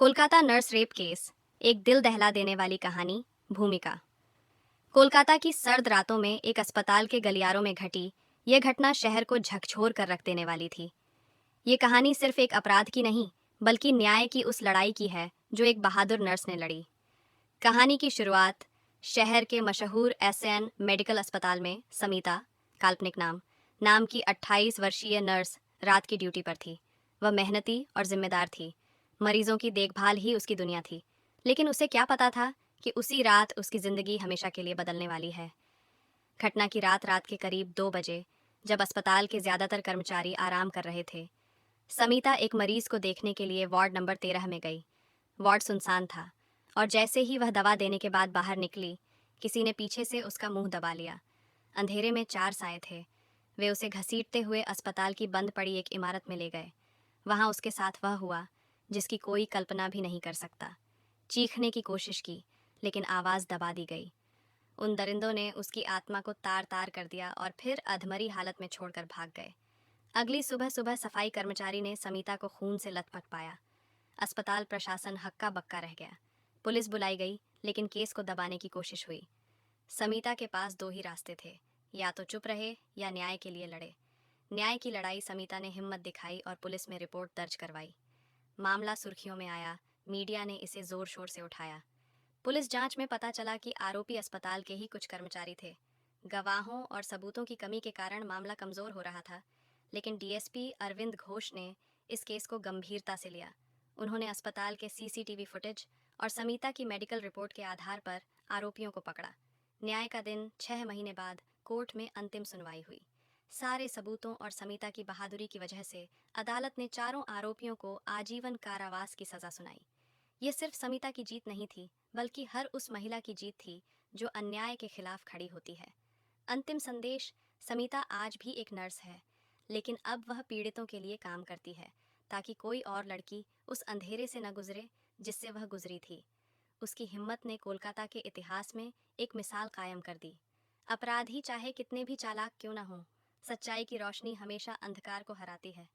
Kolkata nurse rape case, एक दिल दहला देने वाली कहानी। भूमिका। कोलकाता की सर्द रातों में एक अस्पताल के गलियारों में घटी यह घटना शहर को झकझोर कर रख देने वाली थी। ये कहानी सिर्फ एक अपराध की नहीं, बल्कि न्याय की उस लड़ाई की है जो एक बहादुर नर्स ने लड़ी। कहानी की शुरुआत शहर के मशहूर एसएन मेडिकल अस्पताल में समीता, काल्पनिक नाम की 28 वर्षीय नर्स रात की ड्यूटी पर थी। वह मेहनती और जिम्मेदार थी। मरीजों की देखभाल ही उसकी दुनिया थी। लेकिन उसे क्या पता था कि उसी रात उसकी जिंदगी हमेशा के लिए बदलने वाली है। घटना की रात के करीब 2 बजे, जब अस्पताल के ज्यादातर कर्मचारी आराम कर रहे थे, समीता एक मरीज को देखने के लिए वार्ड नंबर 13 में गई। वार्ड सुनसान था और जैसे ही वह दवा देने के बाद बाहर निकली, किसी ने पीछे से उसका मुंह दबा लिया। अंधेरे में 4 साए थे। वे उसे घसीटते हुए अस्पताल की बंद पड़ी एक इमारत में ले गए। वहां उसके साथ वह हुआ जिसकी कोई कल्पना भी नहीं कर सकता। चीखने की कोशिश की, लेकिन आवाज़ दबा दी गई। उन दरिंदों ने उसकी आत्मा को तार तार कर दिया और फिर अधमरी हालत में छोड़कर भाग गए। अगली सुबह सुबह सफाई कर्मचारी ने समीता को खून से लथपथ पाया। अस्पताल प्रशासन हक्का बक्का रह गया। पुलिस बुलाई गई, लेकिन केस को दबाने की कोशिश हुई। समीता के पास 2 ही रास्ते थे, या तो चुप रहे या न्याय के लिए लड़े। न्याय की लड़ाई समीता ने हिम्मत दिखाई और पुलिस में रिपोर्ट दर्ज करवाई। मामला सुर्खियों में आया। मीडिया ने इसे जोर शोर से उठाया। पुलिस जांच में पता चला कि आरोपी अस्पताल के ही कुछ कर्मचारी थे। गवाहों और सबूतों की कमी के कारण मामला कमजोर हो रहा था, लेकिन डीएसपी अरविंद घोष ने इस केस को गंभीरता से लिया। उन्होंने अस्पताल के सीसीटीवी फुटेज और समीता की मेडिकल रिपोर्ट के आधार पर आरोपियों को पकड़ा। न्याय का दिन 6 महीने बाद कोर्ट में अंतिम सुनवाई हुई। सारे सबूतों और समीता की बहादुरी की वजह से अदालत ने चारों आरोपियों को आजीवन कारावास की सजा सुनाई। ये सिर्फ समीता की जीत नहीं थी, बल्कि हर उस महिला की जीत थी जो अन्याय के खिलाफ खड़ी होती है। अंतिम संदेश, समीता आज भी एक नर्स है, लेकिन अब वह पीड़ितों के लिए काम करती है, ताकि कोई और लड़की उस अंधेरे से न गुजरे जिससे वह गुजरी थी। उसकी हिम्मत ने कोलकाता के इतिहास में एक मिसाल कायम कर दी। अपराधी चाहे कितने भी चालाक क्यों न हों, सच्चाई की रोशनी हमेशा अंधकार को हराती है।